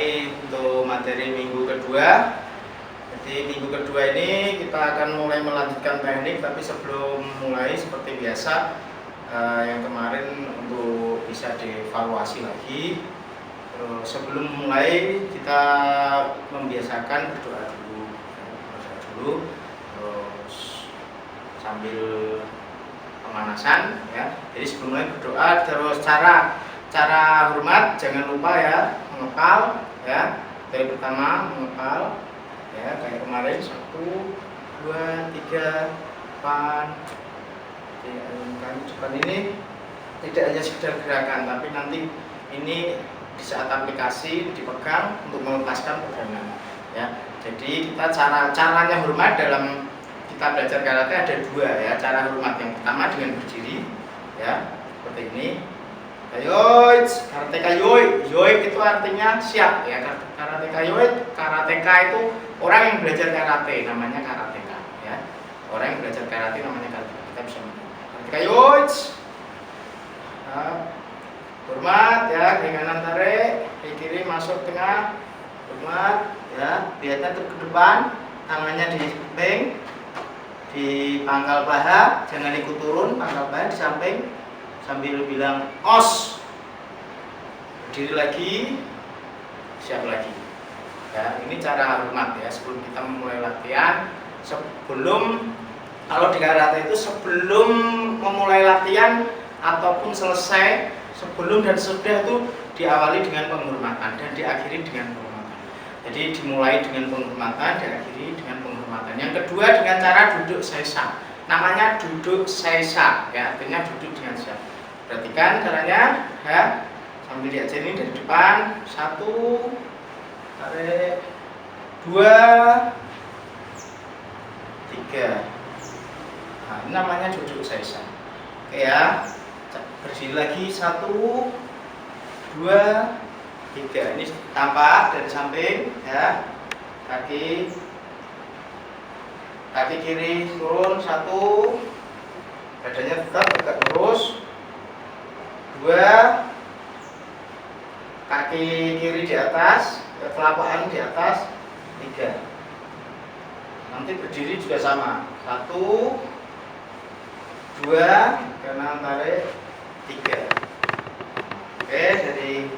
mulai untuk materi minggu kedua. Jadi minggu kedua ini kita akan mulai melanjutkan teknik, tapi sebelum mulai seperti biasa yang kemarin untuk bisa dievaluasi lagi. Sebelum mulai kita membiasakan berdoa dulu, terus sambil pemanasan ya. Jadi sebelum mulai berdoa, terus cara hormat jangan lupa ya, mengepal ya. Dari pertama mengepal ya, kayak kemarin 1, 2, 3 depan. Kami cepat ini tidak hanya sekedar gerakan, tapi nanti ini di saat aplikasi dipegang untuk melepaskan pegangan ya. Jadi kita caranya hormat dalam kita belajar karate ada 2 ya. Cara hormat yang pertama dengan berdiri ya, seperti ini. Yoi, karateka yoi. Yoi itu artinya siap ya. Karateka yoi, karateka itu orang yang belajar karate, namanya karateka ya. Orang yang belajar karate namanya karateka. Kita bisa karateka yoi. Nah, hormat ya, kiri kanan tarik, kiri masuk tengah. Hormat ya, lihatnya ke depan, tangannya di samping, di pangkal paha, jangan ikut turun, pangkal paha di samping. Sambil bilang os, berdiri lagi, siap lagi ya. Ini cara hormat ya sebelum kita memulai latihan. Kalau di karate itu sebelum memulai latihan ataupun selesai, sebelum dan sesudah itu diawali dengan penghormatan dan diakhiri dengan penghormatan. Jadi dimulai dengan penghormatan, diakhiri dengan penghormatan. Yang kedua dengan cara duduk sesa, namanya duduk sesa ya, artinya duduk dengan siap. Perhatikan caranya ya, sambil diajarin dari depan. 1, tarik, 2, 3. Nah, ini namanya duduk sesa. Oke ya, berdiri lagi. 1, 2, 3. Ini tampak dari samping ya. Kaki kiri turun. 1, badannya tetap tegak lurus. 2, kaki kiri di atas, telapak di atas. 3. Nanti berdiri juga sama. 1, 2, kanan tarik, 3. Oke,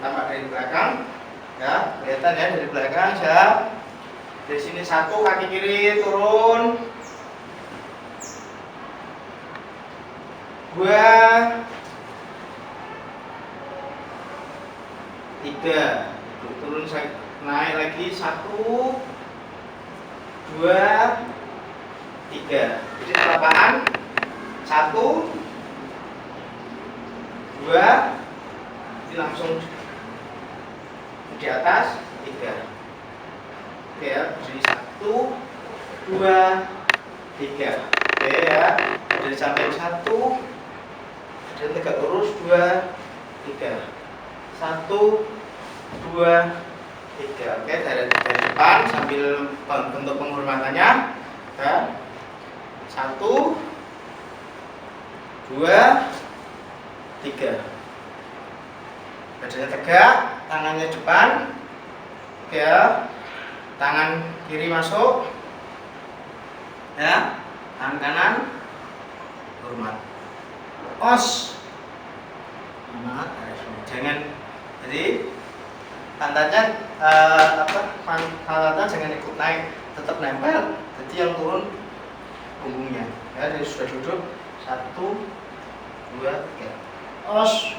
tampak dari belakang ya, kelihatan ya dari belakang siap. Dari sini 1, kaki kiri turun. 2, 3, turun naik lagi. 1, 2, 3. Jadi telapakan. 1, 2, ini langsung di atas. 3. Oke ya, jadi 1, 2, 3. Oke ya, dari samping 1 dan tegak lurus. 2, 3. 1, 2, 3. Oke, dari depan sambil bentuk penghormatannya ya. 1, 2, 3. Badannya tegak, tangannya depan. Oke ya, tangan kiri masuk ya, tangan kanan hormat. Os, hormat. Jangan, jadi pantatnya pantatnya jangan ikut naik, tetap nempel. Jadi yang turun punggungnya ya. Jadi sudah duduk. 1, 2, 3. Os,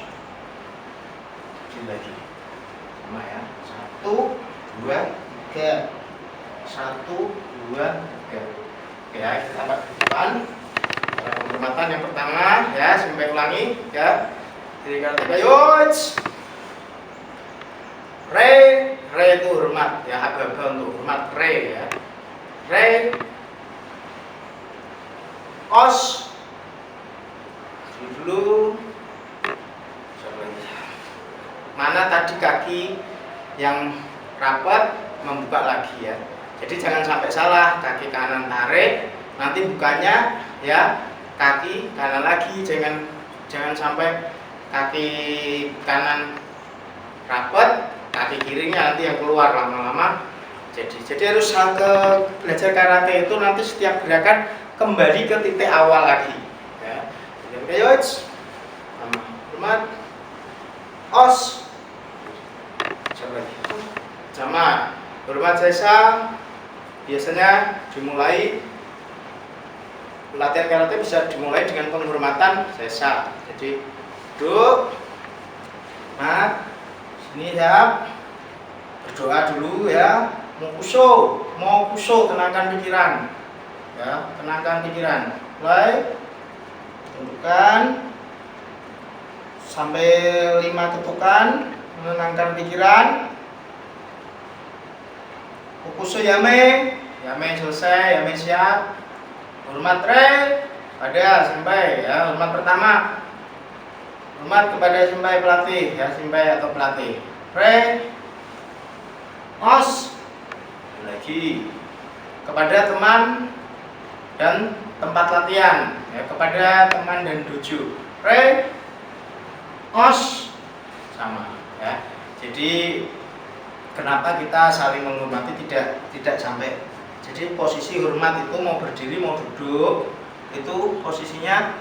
berdiri lagi sama ya. 1, 2, 3. 1, 2, 3. Oke ya, kita tambah di depan. Penghormatan yang pertama ya, sampai ulangi ya. Jadi karateka yoi. Re itu hormat ya, aga-aga untuk hormat. Re ya, re. Os, dulu. Mana tadi kaki yang rapat, membuka lagi ya. Jadi jangan sampai salah, kaki kanan tarik, nanti bukanya ya kaki kanan lagi. Jangan sampai kaki kanan rapat, kaki kirinya nanti yang keluar lama-lama. Jadi harus belajar karate itu nanti setiap gerakan kembali ke titik awal lagi. Ya. Jadi hormat, os, sama hormat sesa. Biasanya dimulai latihan karate bisa dimulai dengan penghormatan sesa. Jadi duduk, mat, sini siap, berdoa dulu ya. Mau kuso, tenangkan pikiran, ya, tenangkan pikiran. Mulai, tundukkan sampai 5 ketukan, menenangkan pikiran. Kuso yame selesai, yame siap. Hormat re, pada senpai, ya. Hormat pertama, hormat kepada senpai pelatih, ya, senpai atau pelatih. Re, os, lagi kepada teman dan tempat latihan, ya, kepada teman dan dojo. Re, os, sama, ya. Jadi kenapa kita saling menghormati tidak sampai. Jadi posisi hormat itu mau berdiri mau duduk itu posisinya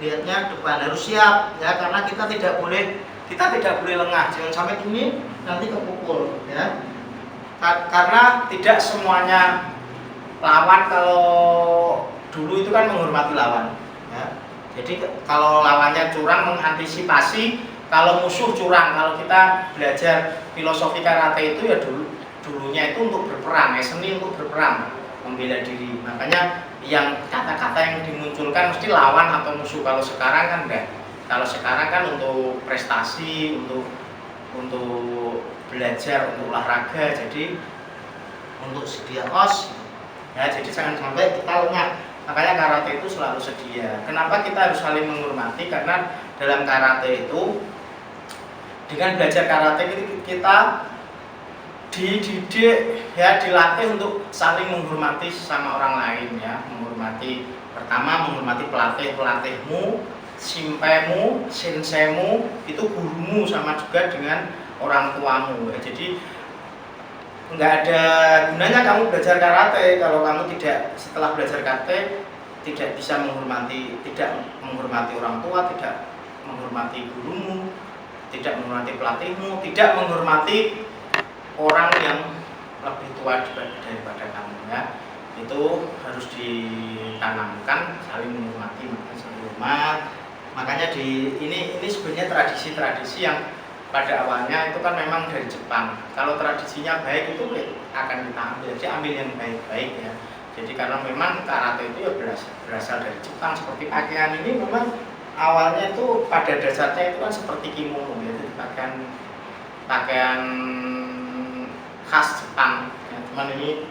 lihatnya depan, harus siap, ya, karena kita tidak boleh lengah, jangan sampai gini nanti kepukul, ya. Karena tidak semuanya lawan, kalau dulu itu kan menghormati lawan, ya. Jadi kalau lawannya curang mengantisipasi, kalau musuh curang. Kalau kita belajar filosofi karate itu ya dulunya itu untuk berperang, ya, seni untuk berperang, membela diri. Makanya yang kata-kata yang dimunculkan mesti lawan atau musuh. Kalau sekarang kan enggak. Kalau sekarang kan untuk prestasi, untuk belajar, untuk olahraga, jadi untuk sedia os, ya. Jadi jangan sampai kita lengah. Makanya karate itu selalu sedia. Kenapa kita harus saling menghormati? Karena dalam karate itu, dengan belajar karate kita dididik, ya, dilatih untuk saling menghormati sama orang lain, ya. Pertama menghormati pelatihmu, simpaimu, senseimu, itu gurumu, sama juga dengan orang tuamu, ya. Jadi nggak ada gunanya kamu belajar karate kalau kamu setelah belajar karate tidak bisa menghormati orang tua, tidak menghormati gurumu, tidak menghormati pelatihmu, tidak menghormati orang yang lebih tua daripada kamu, ya. Itu harus ditanamkan saling menghormati, saling hormat. Makanya ini sebenarnya tradisi-tradisi yang pada awalnya itu kan memang dari Jepang. Kalau tradisinya baik itu akan kita ambil, jadi ambil yang baik-baik, ya. Jadi karena memang karate itu ya berasal dari Jepang. Seperti pakaian ini memang awalnya itu pada dasarnya itu kan seperti kimono, yaitu pakaian khas Jepang, ya. Cuman ini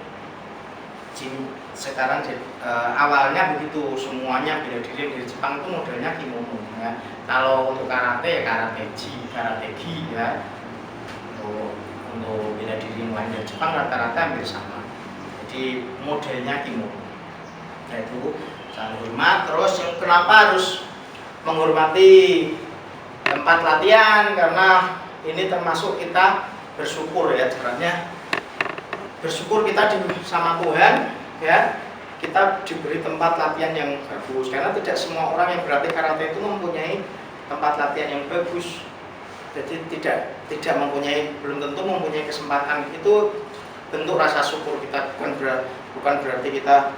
sekarang awalnya begitu, semuanya bela diri dari Jepang itu modelnya kimono, ya. Kalau untuk karate ya karate gi, ya. Untuk bela diri yang lain dari Jepang rata-rata hampir sama. Jadi modelnya kimono. Yaitu saling hormat. Terus yang kenapa harus menghormati tempat latihan? Karena ini termasuk kita bersyukur, ya, caranya bersyukur kita sama Tuhan, ya, kita diberi tempat latihan yang bagus. Karena tidak semua orang yang berlatih karate itu mempunyai tempat latihan yang bagus. Jadi tidak mempunyai, belum tentu mempunyai kesempatan. Itu bentuk rasa syukur kita, bukan berarti kita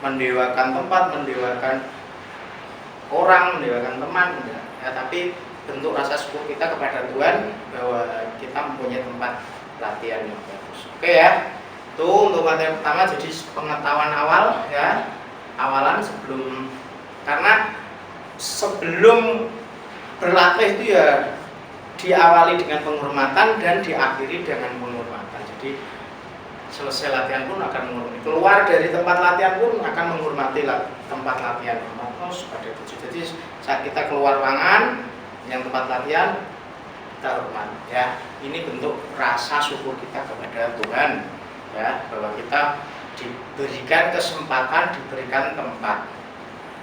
mendewakan tempat, mendewakan orang, mendewakan teman, ya, tapi bentuk rasa syukur kita kepada Tuhan bahwa kita mempunyai tempat latihan yang bagus. Oke, ya. Itu untuk materi pertama, jadi pengetahuan awal, ya. Awalan karena sebelum berlatih itu ya diawali dengan penghormatan dan diakhiri dengan penghormatan. Jadi selesai latihan pun akan menghormati, keluar dari tempat latihan pun akan menghormati tempat latihan. Jadi saat kita keluar ruangan yang tempat latihan, kita hormat, ya. Ini bentuk rasa syukur kita kepada Tuhan, ya, bahwa kita diberikan kesempatan, diberikan tempat.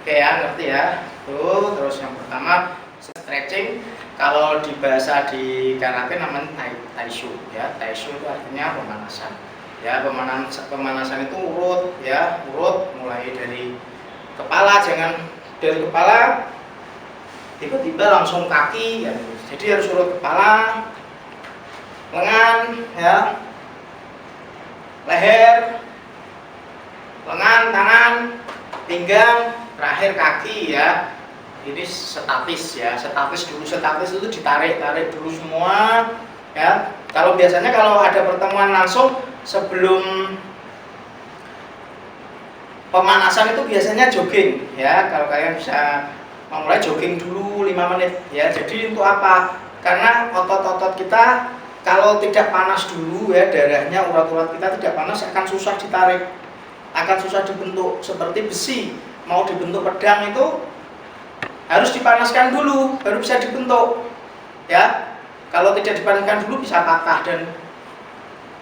Oke, ya, ngerti, ya. Tuh, terus yang pertama stretching. Kalau di bahasa di karate namanya taishu ya. Taishu itu artinya pemanasan. Ya, pemanasan itu urut ya, urut mulai dari kepala, jangan dari kepala tiba-tiba langsung kaki ya. Jadi harus urut kepala, lengan ya, leher, lengan, tangan, pinggang, terakhir kaki ya. Ini statis ya, statis dulu, statis itu ditarik dulu semua ya. Kalau biasanya kalau ada pertemuan langsung sebelum pemanasan itu biasanya jogging ya. Kalau kalian bisa memulai jogging dulu 5 menit ya. Jadi untuk apa? Karena otot-otot kita kalau tidak panas dulu ya, darahnya, urat-urat kita tidak panas, akan susah ditarik, akan susah dibentuk. Seperti besi mau dibentuk pedang itu harus dipanaskan dulu baru bisa dibentuk ya. Kalau tidak dipanaskan dulu bisa patah dan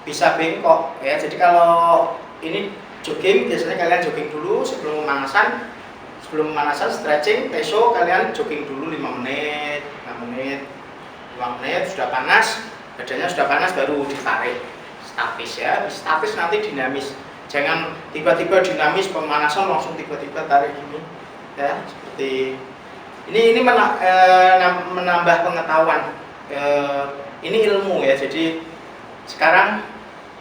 bisa bengkok ya. Jadi kalau ini jogging, biasanya kalian jogging dulu sebelum pemanasan stretching, teso kalian jogging dulu 5 menit, 5 menit sudah panas, badannya sudah panas baru ditarik statis ya. Statis nanti dinamis, jangan tiba-tiba dinamis pemanasan langsung tiba-tiba tarik gini ya. Seperti ini menambah pengetahuan, ini ilmu ya. Jadi sekarang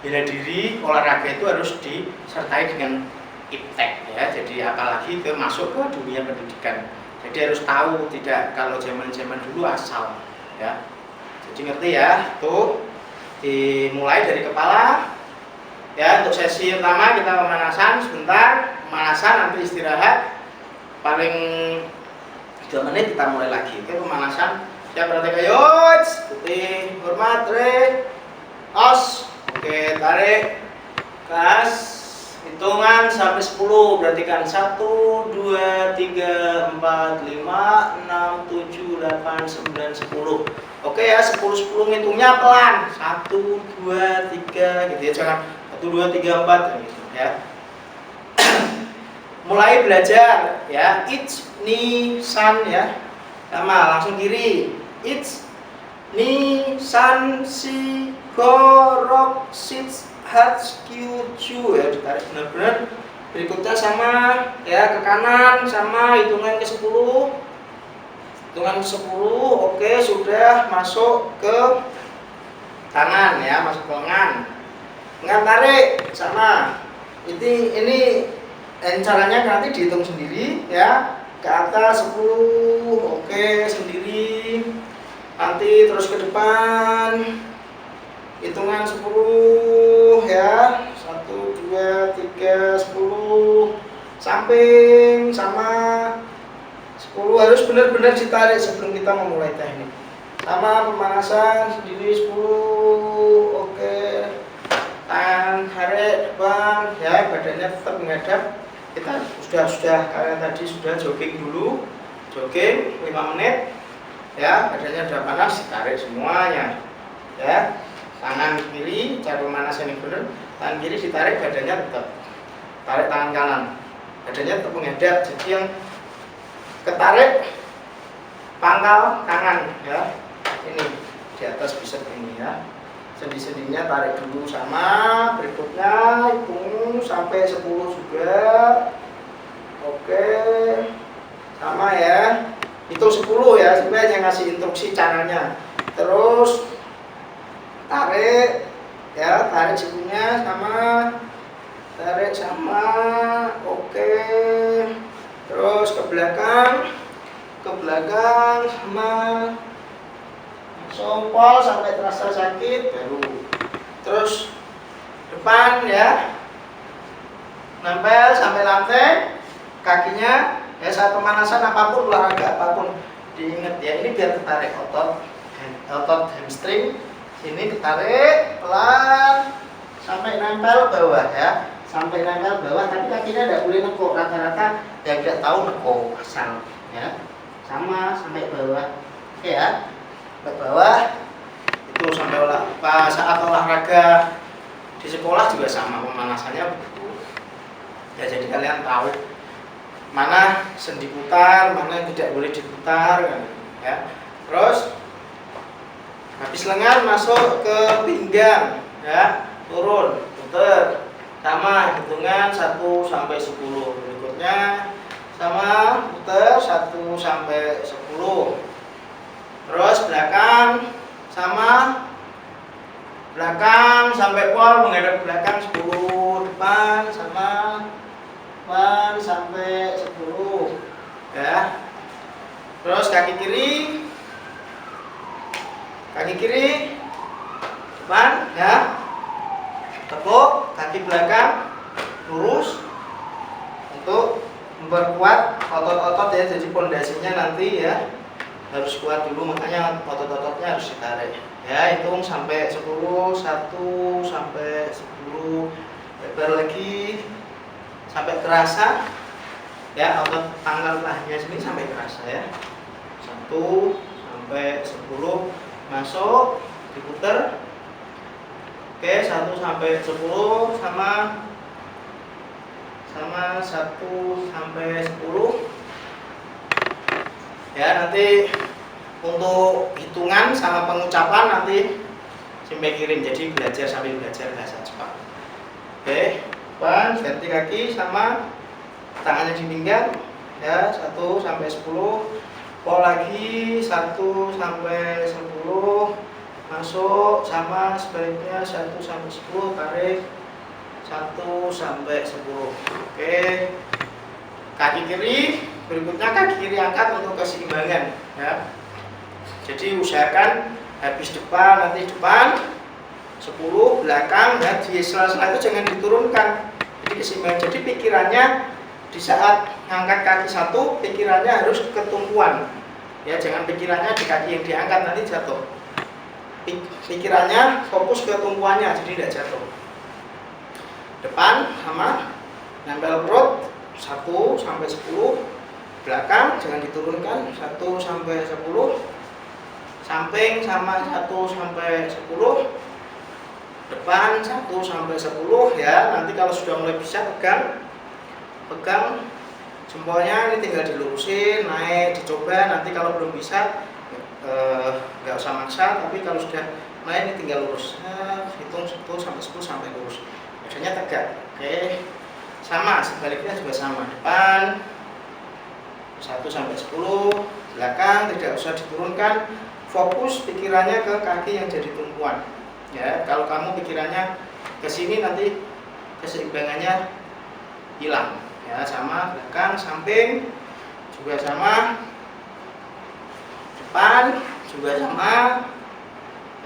bela diri, olahraga itu harus disertai dengan iptek ya. Jadi apalagi masuk ke dunia pendidikan, jadi harus tahu, tidak kalau zaman dulu asal ya. Jadi ngerti ya. Tuh dimulai dari kepala ya. Untuk sesi pertama kita pemanasan sebentar, pemanasan nanti istirahat paling 2 menit, kita mulai lagi. Oke, pemanasan. Siap, perhatikan, yuk, putih, hormat, os. Oke, tarik, gas, hitungan sampai 10. Perhatikan 1, 2, 3, 4, 5, 6, 7, 8, 9, 10. Oke ya, 10 ngitungnya pelan. 1, 2, 3 gitu ya. Jangan 1, 2, 3, 4 gitu ya. Mulai belajar ya. Ich, ni, san ya. Sama langsung kiri. Ich, ni, san, si, go, rok, sit, hat, q, chu ya. Ditarik benar-benar. Berikutnya sama ya, ke kanan sama, hitungan ke 10. Hitungan ke 10. Oke, sudah masuk ke tangan ya, masuk ke lengan. Lengan tarik sama. Ini caranya nanti dihitung sendiri ya. Ke atas 10. Oke, sendiri. Nanti terus ke depan. Hitungan 10 ya. 1, 2, 3, 10. Samping sama 10. Harus benar-benar ditarik sebelum kita memulai teknik. Sama pemanasan sendiri 10. Oke. Tangan tarik depan ya, badannya tetap menghadap. Kita sudah kalian tadi sudah jogging dulu, jogging 5 menit ya, badannya sudah panas, ditarik semuanya ya. Tangan kiri, cara pemanasan yang benar, tangan kiri ditarik, badannya tetap tarik, tangan kanan badannya tetap menghadap. Jadi yang ketarik pangkal tangan ya, ini di atas bisa ini ya. Sendi-sendinya tarik dulu sama. Berikutnya hitung sampai 10 juga. Oke, sama ya, hitung 10 ya, sebenarnya ngasih instruksi caranya. Terus tarik ya, tarik sikunya sama, tarik sama. Oke, terus ke belakang sama, sompol sampai terasa sakit, baru terus depan ya, nempel sampai lantai kakinya ya. Saat pemanasan apapun, olahraga apapun, diingat ya, ini biar tertarik otot hamstring sini, ditarik pelan sampai nempel bawah ya, sampai nempel bawah. Tapi kakinya tidak boleh nekuk, rata-rata yang tidak tahu nekuk asal ya. Sama sampai bawah. Oke ya, ke bawah itu sampai saat olahraga di sekolah juga sama pemanasannya begitu ya. Jadi kalian tahu mana sendi putar, mana yang tidak boleh diputar kan ya. Terus habis lengan masuk ke pinggang ya, turun putar sama hitungan 1 sampai 10. Berikutnya sama putar 1 sampai 10. Terus belakang sama, belakang sampai pol menghadap belakang 10, depan sama depan sampai 10 ya. Terus kaki kiri depan ya, tepuk kaki belakang lurus untuk memperkuat otot-otot ya. Jadi pondasinya nanti ya harus kuat dulu, makanya otot-ototnya harus ditarik ya. Hitung sampai 10, 1 sampai 10, lebar lagi sampai kerasa ya, otot pangkal paha sini sampai kerasa ya. 1 sampai 10 masuk, diputar. Oke, 1 sampai 10 sama 1 sampai 10 ya. Nanti untuk hitungan sama pengucapan nanti sampai kirim, jadi belajar sambil belajar bahasa Jepang. Oke, depan ganti kaki sama tangannya di pinggang ya. 1 sampai 10 pol lagi, 1 sampai 10 masuk sama sebaliknya, 1 sampai 10 tarik 1 sampai 10. Oke, kaki kiri berikutnya, kaki kiri angkat untuk keseimbangan ya. Jadi usahakan habis depan nanti depan 10, belakang ya, di sela-sela itu jangan diturunkan, jadi keseimbangan. Jadi pikirannya di saat ngangkat kaki 1, pikirannya harus ke tumpuan ya, jangan pikirannya di kaki yang diangkat nanti jatuh. Pikirannya fokus ke tumpuannya, jadi tidak jatuh. Depan sama nempel perut 1 sampai 10, belakang jangan diturunkan 1 sampai 10, samping sama 1 sampai 10, depan 1 sampai 10 ya. Nanti kalau sudah mulai bisa pegang jempolnya, ini tinggal dilurusin, naik, dicoba. Nanti kalau belum bisa nggak usah maksa, tapi kalau sudah naik ini tinggal lurus. Hitung 1 sampai 10 sampai lurus. Badannya tegak. Oke. Sama, sebaliknya juga sama. Depan 1 sampai 10, belakang tidak usah diturunkan. Fokus pikirannya ke kaki yang jadi tumpuan. Ya, kalau kamu pikirannya ke sini nanti keseimbangannya hilang. Ya, sama belakang, samping juga sama, depan juga sama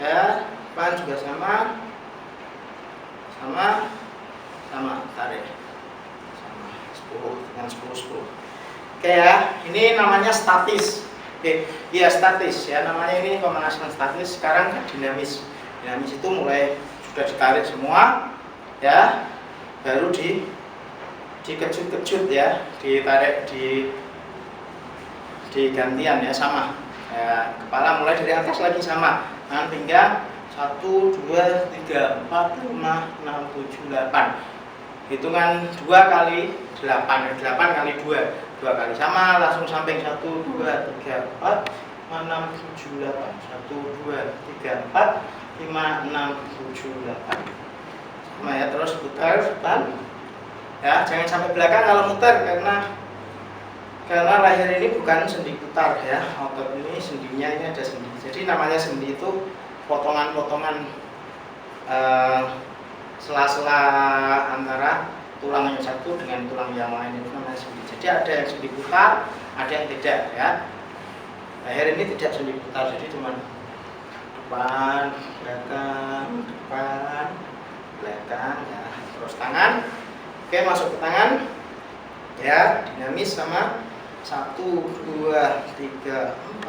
ya, depan juga sama tarik sama 10 dengan 10. Oke ya, ini namanya statis. Oke, ya statis ya namanya, ini pemanasan statis. Sekarang dinamis. Dinamis itu mulai sudah ditarik semua ya, baru dikejut-kejut ya, ditarik di gantian ya, sama ya, kepala mulai dari atas lagi sama, tangan pinggang 1 2 3 4 5 6 7 8, hitungan 2 kali 8 kali 2 kali sama, langsung samping 1 2 3 4 5 6 7 8, 1 2 3 4 5 6 7 8 sama ya. Terus putar depan ya, jangan sampai belakang kalau muter, karena leher ini bukan sendi putar ya, otot ini sendinya ini ada sendi. Jadi namanya sendi itu potongan-potongan sela-sela antara tulang yang satu dengan tulang yang lain, itu namanya sendi. Jadi ada yang sendi putar, ada yang tidak ya. Leher ini tidak sendi putar, jadi cuma depan belakang ya. Terus tangan, oke, masuk ke tangan ya, dinamis sama 1 2 3 4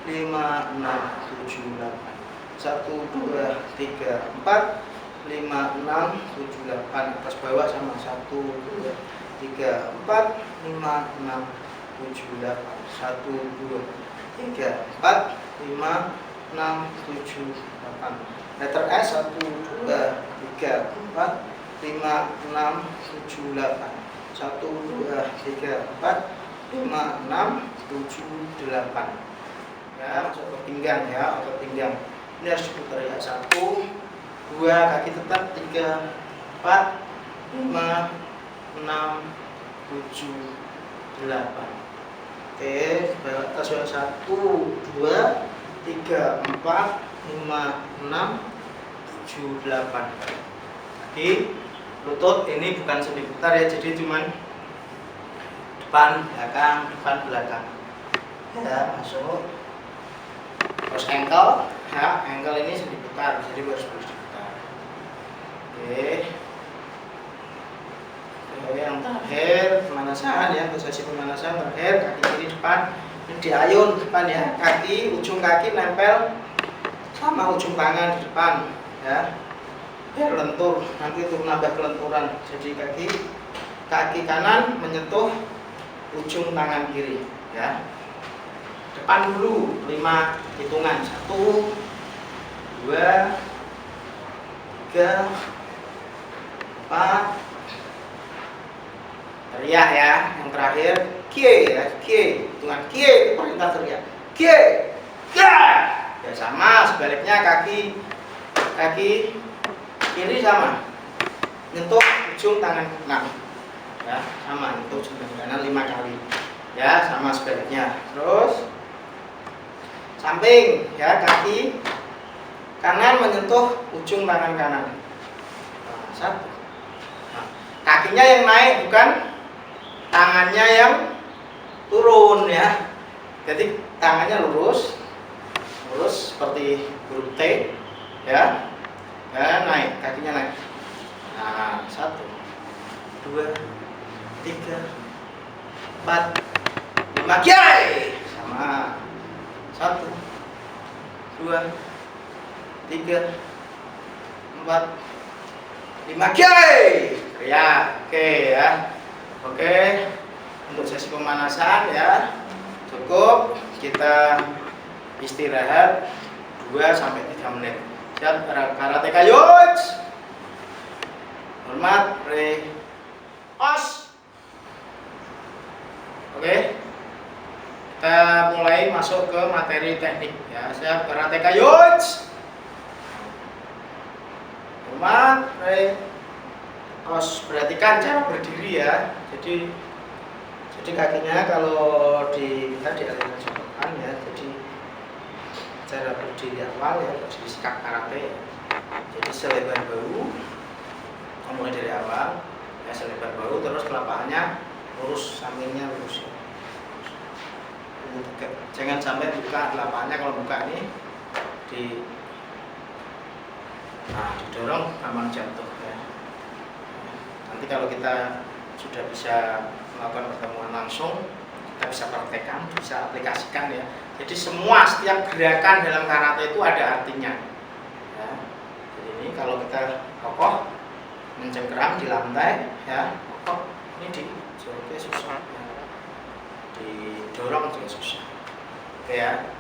5 6 7 8, 1 2 3 4 5 6 7 8, 8 atas bawah sama 1 2 3 4 5 6 7 8, 1 2 3 4 5 6 7 8. Letter S 1 2 3 4 5 6 7 8, 1 2 3 4 5 6 7 8 ya. Masuk ke pinggang ya, otot pinggang ini harus diputar ya. 1, 2, kaki tetap, 3, 4, 5, 6, 7, 8. Oke, bawah atas yang 1, 2, 3, 4, 5, 6, 7, 8. Kaki, lutut ini bukan semi putar ya, jadi cuman depan belakang ya, masuk. Terus ankle ya, ankle ini semi putar, jadi harus diputar. Oke. Yang terakhir pemanasan ya, posisi pemanasan terakhir, kaki kiri depan, ini diayun depan ya, kaki, ujung kaki nempel sama ujung tangan di depan ya, biar lentur, nanti untuk menambah kelenturan. Jadi kaki kanan menyentuh ujung tangan kiri ya. Depan dulu 5 hitungan, 1, 2, 3, 4. Teriak ya, yang terakhir kie ya, kie, hitungan kie, perintah teriak kie, ya sama. Sebaliknya kaki kiri sama, nyentuh ujung tangan kanan ya, sama nyentuh ujung tangan kanan 5 kali ya, sama sebaliknya. Terus samping ya, kaki kanan menyentuh ujung tangan kanan. Nah, 1. Nah, kakinya yang naik, bukan tangannya yang turun ya. Jadi tangannya lurus seperti huruf T ya, dan naik, kakinya naik. Nah, 1, 2, 3, 4, 5, kiai sama. 1, 2, 3, 4, 5, kiai ya. Oke ya. Oke, untuk sesi pemanasan ya cukup, kita istirahat 2-3 menit. Siap karateka yuk. Hormat, re, os. Oke, kita mulai masuk ke materi teknik ya. Siap karateka yuk. Hormat, re, os. Perhatikan cara berdiri ya. Jadi kakinya kalau kita dialihkan depan ya. Jadi cara berdiri awal ya, posisi sikap karate. Jadi selebar bahu, mulai dari awal ya, selebar bahu, terus telapak lurus, sampingnya lurus ya. Jangan sampai buka telapaknya, kalau buka ini didorong gampang jatuh ya. Nanti kalau kita sudah bisa melakukan pertemuan langsung, kita bisa praktekkan, bisa aplikasikan ya. Jadi setiap gerakan dalam karate itu ada artinya ya. Jadi ini kalau kita kokoh mencengkeram di lantai ya, kokoh, ini dijoroknya susah ya. Didorong juga susah. Oke ya.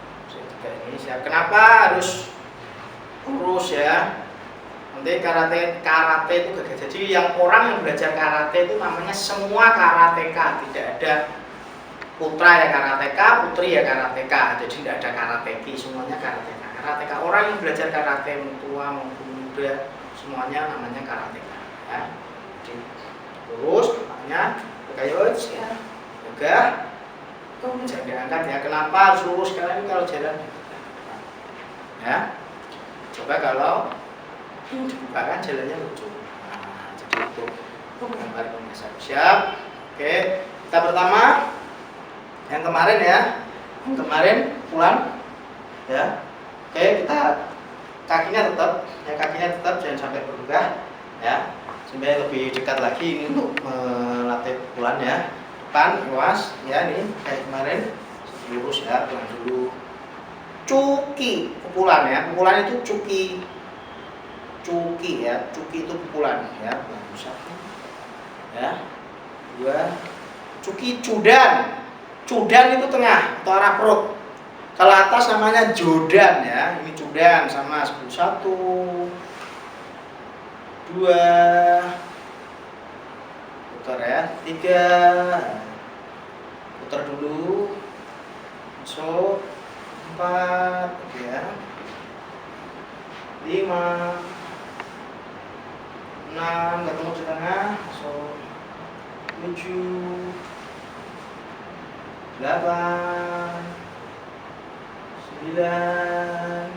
Ini siap. Kenapa harus lurus ya? Nanti karate itu gagal. Jadi orang yang belajar karate itu namanya semua karateka, tidak ada putra ya karateka, putri ya karateka. Jadi tidak ada karateki, semuanya karateka. Karateka, orang yang belajar karate mau tua maupun muda, semuanya namanya karateka ya. Jadi lurus kepalanya, kayak ya, tegak, jangan diangkat ya. Kenapa harus lurus? Karena ini kalau jalan ya, coba kalau dibukakan jalannya lucu. Nah, jadi itu gambar pemirsa. Siap. Oke, kita pertama yang kemarin ya, pulang ya. Oke, kita kakinya tetap jangan sampai berubah ya, sampai lebih dekat lagi. Ini untuk melatih pukulan ya, depan luas ya, ini kayak kemarin lurus ya, pulang dulu. Cuki pukulan ya, pukulan itu cuki ya, cuki itu pukulan ya. 1 ya, 2, cuki cudan itu tengah atau arah perut. Kalau atas namanya jodan ya, ini cudan sama 1, 2, putar ya, 3, putar dulu, masuk, 4 ya, 5, 6, ketemu di tengah, so 7, 8, 9,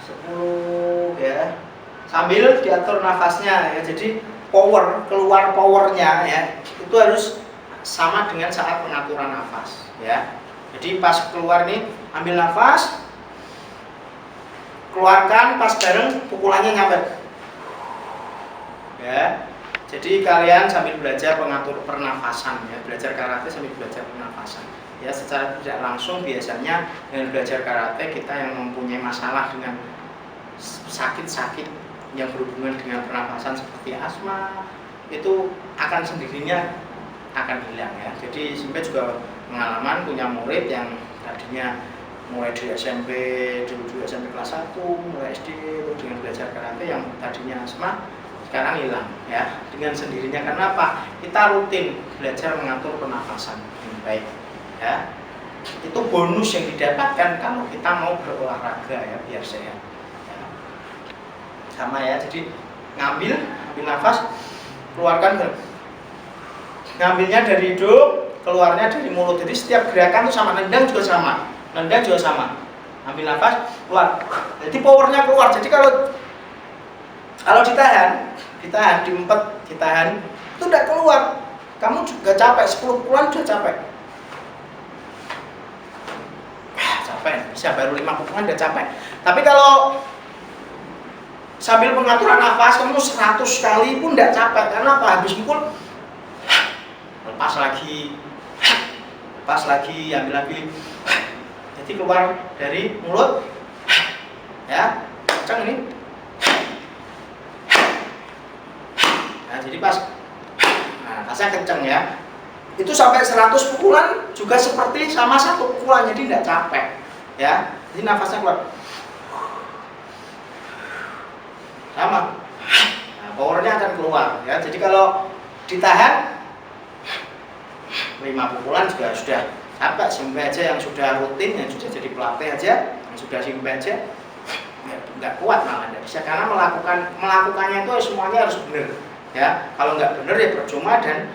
10 ya. Sambil diatur nafasnya ya. Jadi keluar powernya ya, itu harus sama dengan saat pengaturan nafas ya. Jadi pas keluar nih, ambil nafas, keluarkan, pas bareng pukulannya nyampe ya. Jadi kalian sambil belajar pengatur pernafasan ya, belajar karate sambil belajar pernafasan ya. Secara tidak langsung biasanya dengan belajar karate kita yang mempunyai masalah dengan sakit-sakit yang berhubungan dengan pernafasan seperti asma itu akan sendirinya akan hilang ya. Jadi sampai juga pengalaman punya murid yang tadinya mulai di SMP, dulu di SMP kelas 1, mulai SD itu dengan belajar karate yang tadinya asma sekarang hilang ya dengan sendirinya. Karena apa? Kita rutin belajar mengatur pernafasan yang baik ya. Itu bonus yang didapatkan kalau kita mau berolahraga ya, biar sehat ya. Sama ya, jadi ngambil nafas, keluarkan, ngambilnya dari hidung, keluarnya dari mulut. Jadi setiap gerakan itu sama, nendang juga sama, ambil nafas, keluar. Jadi powernya keluar. Jadi kalau ditahan, diempet, ditahan, itu udah keluar. Kamu juga capek, 10 pukulan udah capek. Capek, bisa baru 5 pukulan udah capek. Tapi kalau sambil pengaturan nafas, kamu 100 kali pun udah capek. Karena apa? Habis pukul, lepas lagi, ambil lagi. Jadi keluar dari mulut, ya, kencang ini. Nah, jadi pasnya kenceng ya. Itu sampai 100 pukulan juga seperti sama 1 pukulan, jadi tidak capek ya. Jadi nafasnya keluar sama, nah, powernya akan keluar ya. Jadi kalau ditahan 5 pukulan juga sudah capek. Simpai aja yang sudah rutin, yang sudah jadi pelatih aja, yang sudah simpai aja nggak kuat, malah nggak bisa, karena melakukannya itu semuanya harus benar ya. Kalau nggak benar ya percuma dan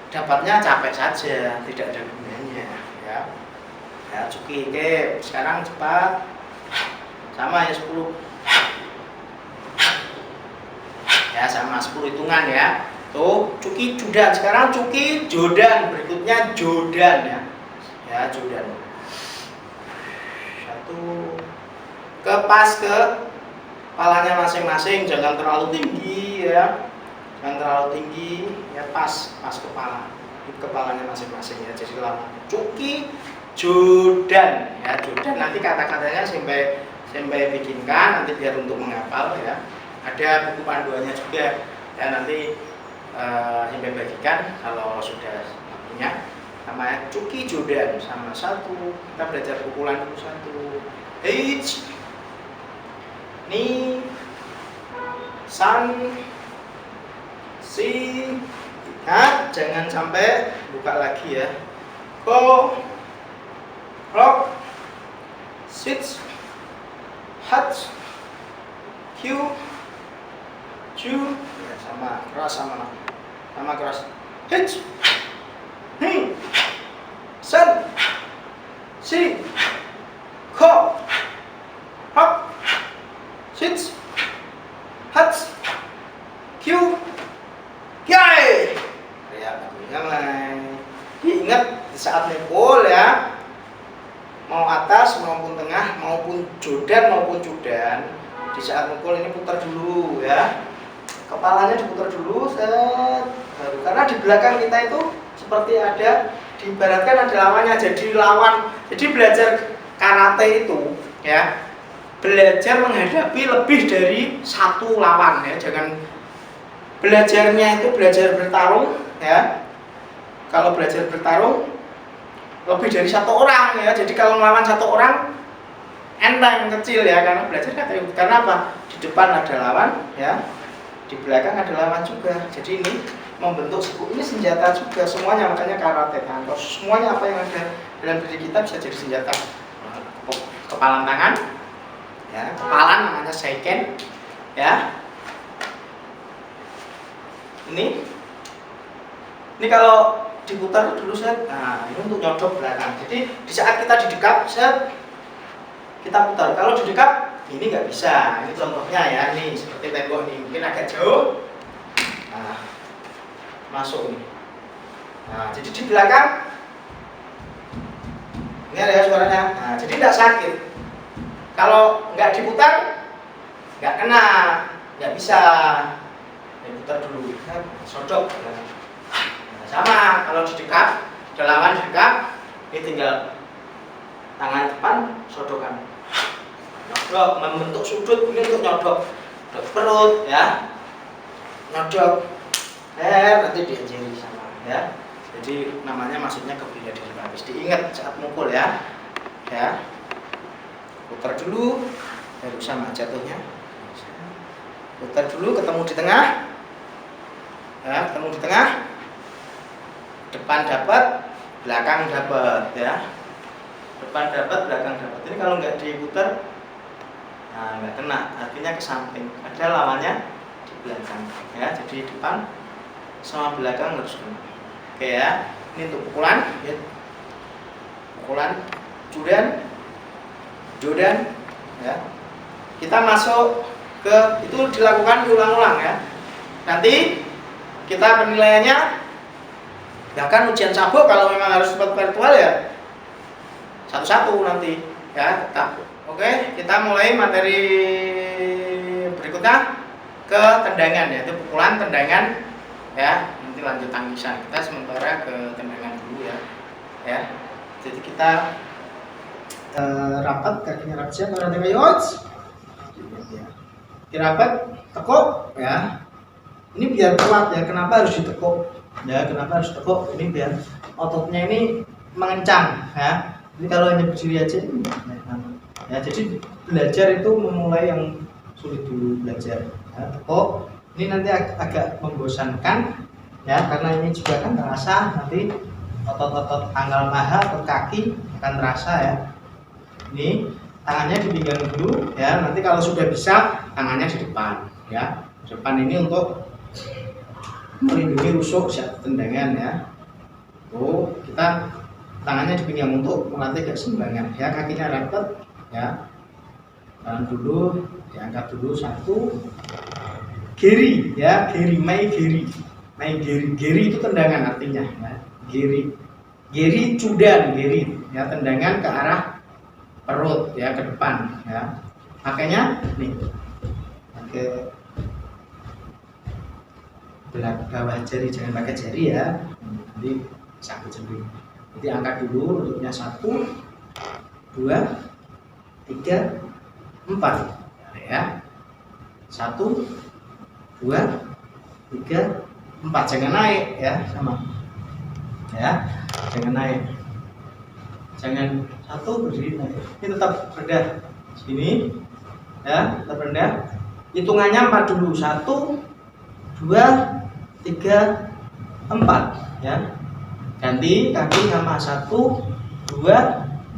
dapatnya capek saja, tidak ada gunanya ya. Ya cuki, oke, sekarang cepat sama ya, 10 ya, sama 10 hitungan ya. Tuh cuki jodan, sekarang cuki jodan, berikutnya jodan ya. Ya jodan, 1, pas ke kepalanya masing-masing, jangan terlalu tinggi ya, jangan terlalu tinggi ya, pas kepalanya masing-masing ya. Jadi lama cuki jodan ya, jodan nanti kata-katanya sampai bikinkan nanti biar untuk menghafal ya. Ada buku panduannya juga ya, nanti sampai bagikan kalau sudah punya. Namanya cuki jodan, sama 1 kita belajar pukulan dulu. 1 ni san si, ingat jangan sampai buka lagi ya. Go rock switch hat q ju ya, sama keras, sama keras. Hit ni san si ko rock switch hat q yai ya. Ingat di saat mukul ya, mau atas maupun tengah maupun jodan maupun cudan, di saat mukul ini putar dulu ya, kepalanya diputar dulu set, baru. Karena di belakang kita itu seperti ada, diibaratkan ada lawannya, jadi lawan. Jadi belajar karate itu ya, belajar menghadapi lebih dari 1 lawan ya. Jangan belajarnya itu belajar bertarung ya. Kalau belajar bertarung lebih dari 1 orang ya. Jadi kalau melawan 1 orang enteng, kecil ya, karena belajar karate. Karena apa? Di depan ada lawan ya, di belakang ada lawan juga. Jadi ini membentuk ini senjata juga semuanya, makanya karate kan. Semuanya apa yang ada dalam diri kita bisa jadi senjata. Kepalan tangan ya, kepalan namanya seiken, ya. Ini kalau diputar dulu set, nah ini untuk nyodok belakang. Jadi di saat kita didekap set, kita putar. Kalau didekap ini nggak bisa. Ini contohnya ya, ini seperti tembok ini, mungkin agak jauh. Nah, masuk nih. Nah, jadi di belakang ini ada ya suaranya. Nah, jadi tidak sakit. Kalau nggak diputar, nggak kena, nggak bisa. Diputar dulu, sodok. Nah, sama kalau didekap, dalaman didekap, ini tinggal tangan depan sodokan. Nyodok membentuk sudut ini untuk nyodok perut ya. Nyodok nanti diajari sama ya. Jadi namanya maksudnya ke bela diri habis. Diingat saat mukul ya. Ya. Putar dulu baru sama jatuhnya. Putar dulu ketemu di tengah. Ya, ketemu di tengah. Depan dapat, belakang dapat ya. Depan dapat, belakang dapat. Ini kalau nggak diputar, nah nggak kena, artinya ke samping. Ada lawannya di belakang ya. Jadi depan sama belakang harus kena. Oke ya. Ini untuk pukulan, ya. Pukulan, jodan, ya. Kita masuk ke itu dilakukan diulang-ulang ya. Nanti kita penilaiannya, bahkan ujian sabuk kalau memang harus seperti virtual ya satu-satu nanti ya tetap. Oke, kita mulai materi berikutnya ke tendangan, yaitu pukulan, tendangan ya. Nanti lanjut tangkisan. Kita sementara ke tendangan dulu ya. Ya. Jadi kita rapat, kakinya rapat, siap, orang tengah dirapat, tekuk ya. Ini biar kuat ya. Kenapa harus ditekuk? Ya, kenapa harus tekuk? Ini biar ototnya ini mengencang ya. Jadi kalau hanya berdiri aja ya, jadi belajar itu memulai yang sulit dulu belajar ya. Tekuk ini nanti agak membosankan ya, karena ini juga kan terasa nanti otot-otot tanggal paha atau kaki akan terasa ya. Ini tangannya di pinggang dulu ya. Nanti kalau sudah bisa tangannya di depan ya. Depan ini untuk melindungi rusuk saat tendangan ya. Tuh, kita tangannya di pinggang untuk melatih keseimbangan ya. Kakinya rapat ya. Tahan dulu, diangkat dulu, satu. Geri ya, geri. Geri itu tendangan artinya ya. Geri cudan, ya, tendangan ke arah perut ya, ke depan ya. Makanya nih pakai bawah jari, jangan pakai jari ya, nanti sakit jari. Jadi angkat dulu bentuknya 1, 2, 3, 4 ya. 1, 2, 3, 4. Jangan naik ya, sama ya, jangan naik, jangan satu berdiri naik. Ini tetap rendah sini ya, tetap rendah. Hitungannya 4 dulu, 1, 2, 3, 4 ya. Ganti kaki sama 1, 2,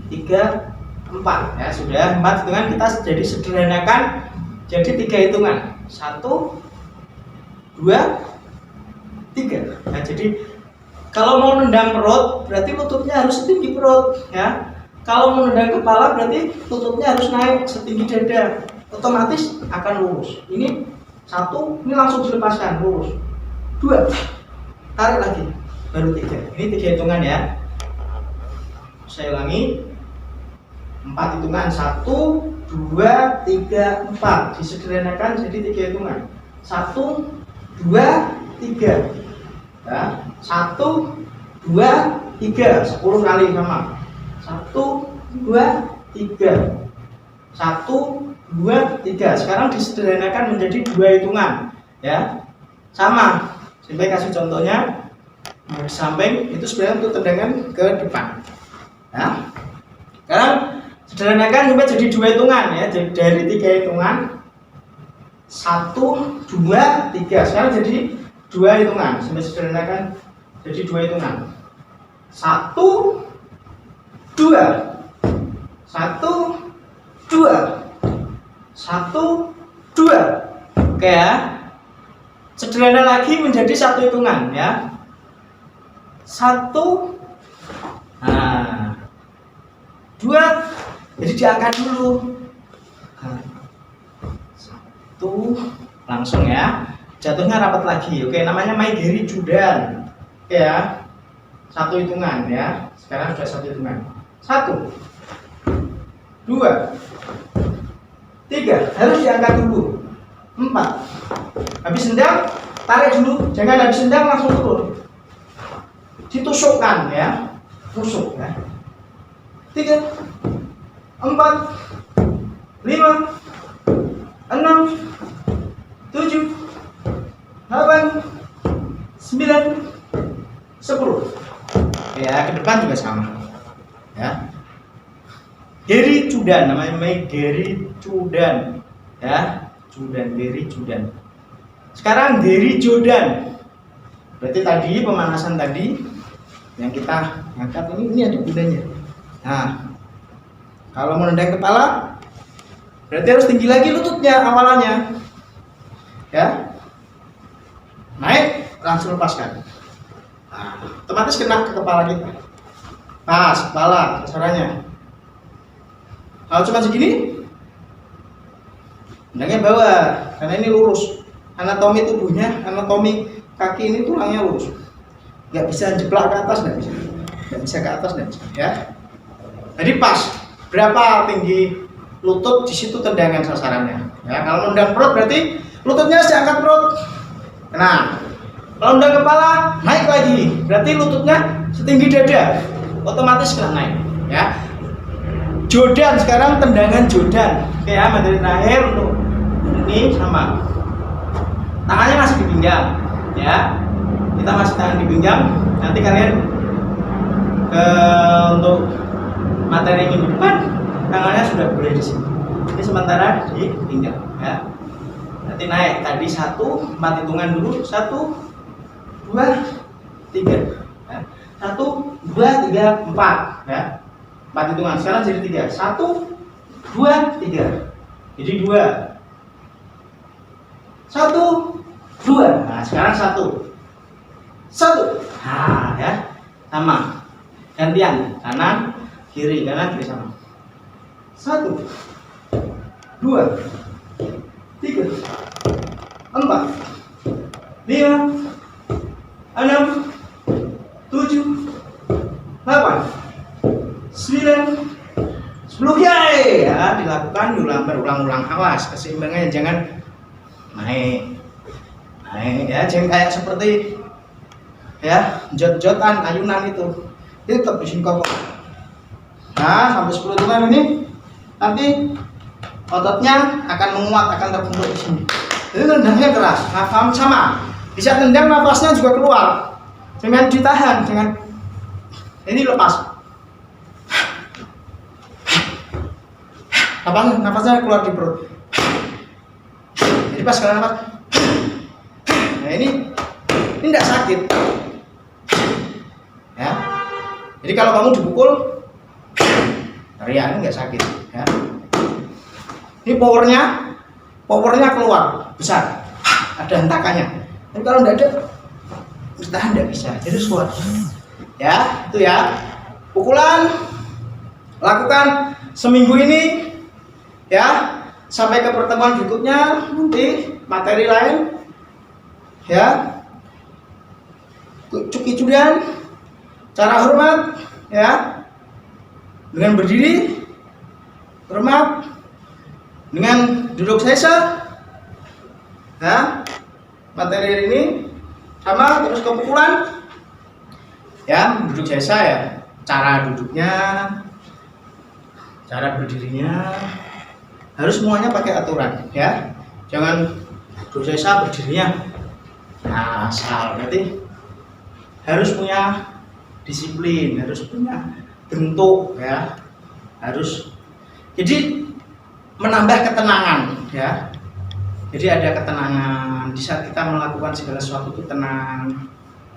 3, 4 ya. Sudah 4 hitungan, kita jadi sederhanakan jadi 3 hitungan, 1, 2, 3. Nah, jadi kalau mau nendang perut berarti lututnya harus setinggi perut ya. Kalau mau nendang kepala berarti lututnya harus naik setinggi dada, otomatis akan lurus. Ini 1, ini langsung dilepaskan, lurus. 2, tarik lagi, baru 3. Ini 3 hitungan ya. Saya ulangi, 4 hitungan, 1, 2, 3, 4. Disederhanakan jadi 3 hitungan, 1, 2, 3 ya. 1, 2, 3, 10 kali sama. 1, 2, 3, 1, 2, 3. Sekarang disederhanakan menjadi 2 hitungan ya. Sama, saya kasih contohnya di samping itu sebenarnya untuk tendangan ke depan ya. Sekarang sederhanakan sampai jadi 2 hitungan ya. Jadi dari 3 hitungan 1, 2, 3. Sekarang jadi 2 hitungan. Sampai sederhanakan jadi 2 hitungan. 1, 2, 1, 2, 1, 2. Oke ya. Sederhana lagi menjadi satu hitungan ya. 1, nah 2, jadi diangkat dulu. 1, langsung ya. Jatuhnya rapat lagi. Oke, namanya Maigeri Judan. Oke ya. Satu hitungan ya. Sekarang sudah satu hitungan. 1, 2, 3, harus diangkat dulu. 4, habis sendang tarik dulu, jangan habis sendang langsung turun, ditusukkan ya, tusuk ya. 3, 4, 5, 6, 7, 8, 9, 10 ya. Ke depan juga sama ya. Geri Judan, namanya Geri Judan ya. Judan, Geri Judan. Sekarang Geri Jodan. Berarti tadi pemanasan tadi yang kita angkat ini ada gunanya. Nah, kalau menendang kepala berarti harus tinggi lagi lututnya awalannya ya. Naik, langsung lepaskan. Nah, otomatis kena ke kepala kita. Pas kepala sasarannya. Kalau cuma segini, tendangnya bawah, karena ini lurus. Anatomi tubuhnya, anatomi kaki ini tulangnya lurus. Nggak bisa jeplak ke atas, nggak bisa. Nggak bisa ke atas, nggak bisa. Ya. Jadi pas. Berapa tinggi lutut, di situ tendangan sasarannya. Ya, kalau nendang perut berarti lututnya harus diangkat perut. Nah, kalau nendang kepala naik lagi, berarti lututnya setinggi dada. Otomatis kena naik. Ya. Jodan, sekarang tendangan Jodan. Oke ya, materi terakhir untuk ini sama. Tangannya masih di pinggang ya. Kita masih tangan di pinggang. Nanti kalian untuk materi minggu depan tangannya sudah boleh di sini. Ini sementara di pinggang ya. Nanti naik tadi 1, 4 hitungan dulu. 1, 2, 3 ya. 1, 2, 3, 4 ya. 4 hitungan, sekarang jadi 3. 1, 2, 3. Jadi 2. 1, 2. Nah, sekarang 1. 1. Nah, ya. Sama. Gantian, kanan, kiri sama. 1, 2, 3, 4, 5, 6, 7, 8, 9, 10 ya. Dilakukan berulang-ulang. Awas keseimbangannya, jangan naik ya, jangan kayak seperti ya jot-jotan ayunan itu tetap di sini kok. Nah, sampai 10 hitungan ini nanti ototnya akan menguat, akan terbentuk di sini. Jadi tendangnya keras. Nah, sama bisa tendang, nafasnya juga keluar, jangan ditahan, jangan ini lepas. Nafasnya keluar di perut. Jadi pas kalian nafas, nah ini tidak sakit ya. Jadi kalau kamu dipukul teriak, ini nggak sakit ya. Ini powernya keluar besar, ada hentakannya. Tapi kalau tidak ada, bertahan tidak bisa. Jadi kuat ya. Itu ya pukulan, lakukan seminggu ini ya, sampai ke pertemuan berikutnya. Nanti materi lain ya. Cuki Judan, cara hormat ya, dengan berdiri hormat, dengan duduk sesa ya. Materi ini sama, terus ke pukulan ya, duduk sesa ya, cara duduknya, cara berdirinya harus semuanya pakai aturan ya. Jangan duduk sesa berdirinya nah asal. Berarti harus punya disiplin, harus punya bentuk ya, harus jadi menambah ketenangan ya. Jadi ada ketenangan di saat kita melakukan segala sesuatu itu tenang,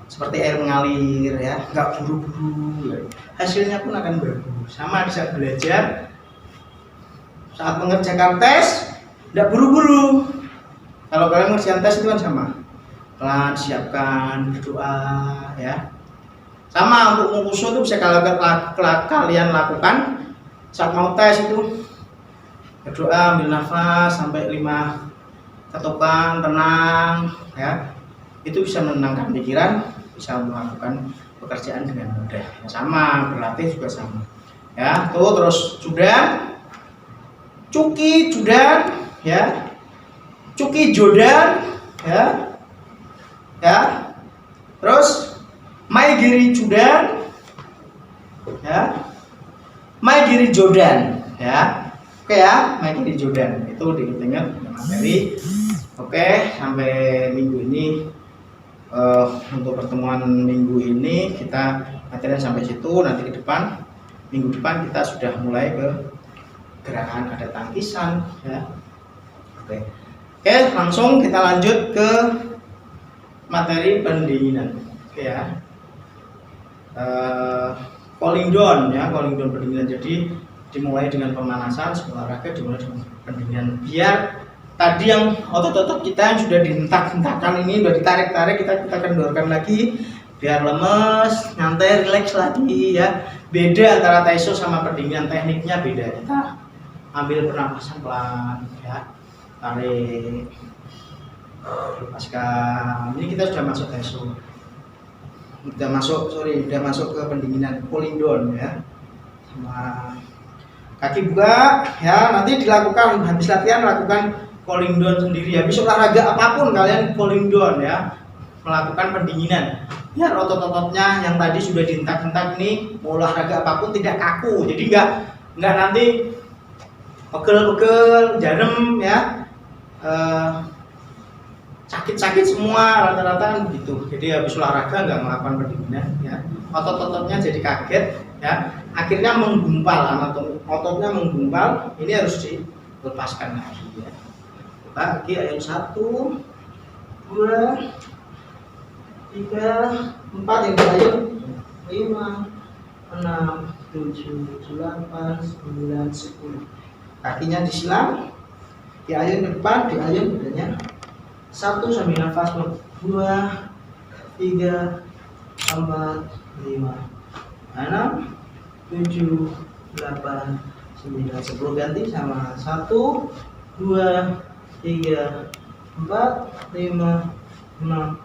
seperti air mengalir ya, nggak buru-buru ya. Hasilnya pun akan bagus. Sama di saat belajar, saat mengerjakan tes Tidak buru-buru. Kalau kalian ngerjain tes itu kan sama. Pelan, siapkan, berdoa, ya. Sama untuk mukuso itu bisa kalian lakukan saat mau tes itu. Berdoa, ambil nafas sampai 5 ketukan, tenang, ya. Itu bisa menenangkan pikiran, bisa melakukan pekerjaan dengan mudah. Ya, sama, berlatih juga sama. Ya, tuh terus Judan, Cuki Judan, ya, Cuki Jodan, ya, ya, terus Maigiri Judan, ya, Maigiri Jodan, ya, oke ya, Maigiri Jodan itu diingat materi. Oke, sampai minggu ini untuk pertemuan minggu ini kita materi sampai situ. Nanti ke depan, minggu depan kita sudah mulai ke gerakan ada tangkisan, ya. Oke, langsung kita lanjut ke materi pendinginan. Oke ya, cooling down ya, cooling down pendinginan. Jadi dimulai dengan pemanasan, olahraga dimulai dengan pendinginan. Biar tadi yang otot-otot kita yang sudah dihentak-hentakan ini sudah ditarik-tarik, kita kendorkan lagi biar lemes, nyantai, rileks lagi ya. Beda antara Taiso sama pendinginan, tekniknya beda. Kita ambil pernapasan pelan ya, tarik, lepaskan. Ini kita sudah masuk Taiso, udah masuk ke pendinginan, cooling down ya. Sama kaki buka ya, nanti dilakukan habis latihan, lakukan cooling down sendiri. Habis olahraga apapun kalian cooling down ya, melakukan pendinginan biar otot-ototnya yang tadi sudah dihentak-hentak ini, mau olahraga apapun tidak kaku. Jadi enggak nanti pegel-pegel, jarem ya, sakit-sakit semua rata-rata begitu. Jadi habis olahraga nggak melakukan pendinginan ya, otot-ototnya jadi kaget ya, akhirnya menggumpal, ototnya menggumpal. Ini harus dilepaskan lagi ya. Lagi ayo 1, 2, 3, 4 yang terakhir, 5, 6, 7, 8, 9, 10. Kakinya disilang, diayun ke depan, diayun badannya. 1 sambil nafas, 2, 3, 4, 5, 6, 7, 8, 9, 10. Ganti sama 1, 2, 3, 4, 5, 6,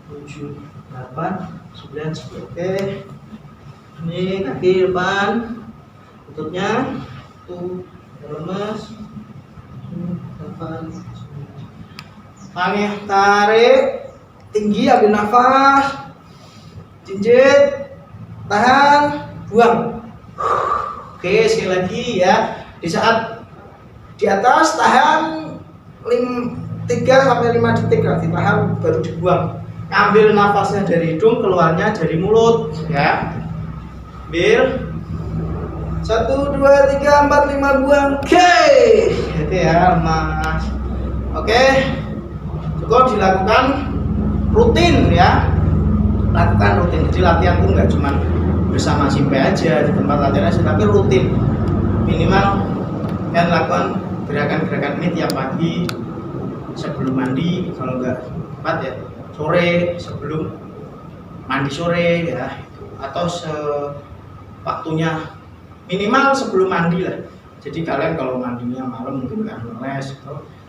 7, 8, 9, 10. Oke, ini kaki depan, lututnya tuh lemes. 8, 9. Tarik tinggi, ambil nafas, jinjit, tahan, buang. Oke, sekali lagi ya. Di saat di atas tahan 3 sampai 5 detik lah, ditahan baru dibuang. Ambil nafasnya dari hidung, keluarnya dari mulut ya. Ambil 1, 2, 3, 4, 5, buang. Oke, itu ya mas. Oke, cukup dilakukan rutin ya, lakukan rutin. Jadi latihan tuh nggak cuma bersama Simpe aja di tempat latihan aja, tapi rutin. Minimal kan lakukan gerakan-gerakan ini tiap pagi sebelum mandi, kalau nggak tepat ya sore sebelum mandi sore ya, atau sewaktunya, minimal sebelum mandi lah. Jadi kalian kalau mandinya malam mungkin nggak meles,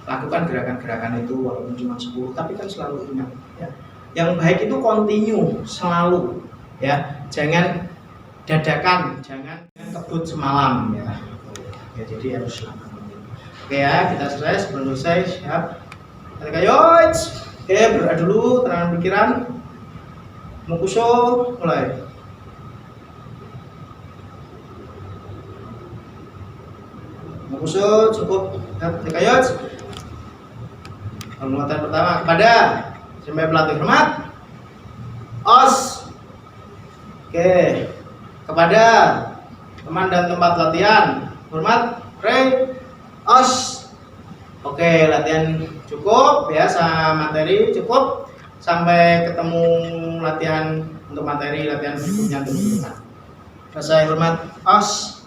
lakukan gerakan-gerakan itu walaupun cuma 10, tapi kan selalu ingat ya, yang baik itu continue selalu ya, jangan dadakan, jangan kebut semalam ya. Ya jadi harus lakukan. Oke ya, kita selesai. Sebelum selesai siap, oke, berdoa dulu, tenangkan pikiran. Mukuso mulai. Mukuso cukup. Tekayot. Penguatan pertama kepada Simpe pelatih, hormat. Os. Oke, kepada teman dan tempat latihan, hormat. Re. Os. Oke, latihan cukup ya, sama materi cukup. Sampai ketemu latihan untuk materi latihan berikutnya. Selesai, hormat. Os.